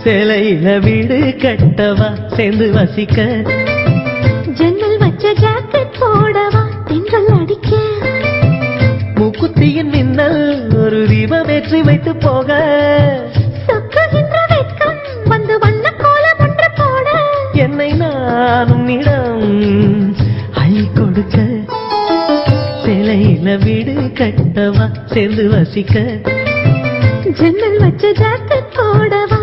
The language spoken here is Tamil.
சேலையில வீடு கட்டவா சேர்ந்து வசிக்க ஜன்னல் வச்ச ஜாக்கெட் போடவா தென்றல் அடிக்க மூக்குத்தியின் மின்னல் ஒரு தீபம் ஏற்றி வைத்து போக சொக்குகின்ற வெட்கம் வந்து வண்ண கோலம் ஒன்று போட என்னை நானும் இடம் அள்ளி கொடுக்க சேலையில வீடு கட்டவா சேர்ந்து வசிக்க ஜன்னல் வச்ச ஜாக்கெட் போடவா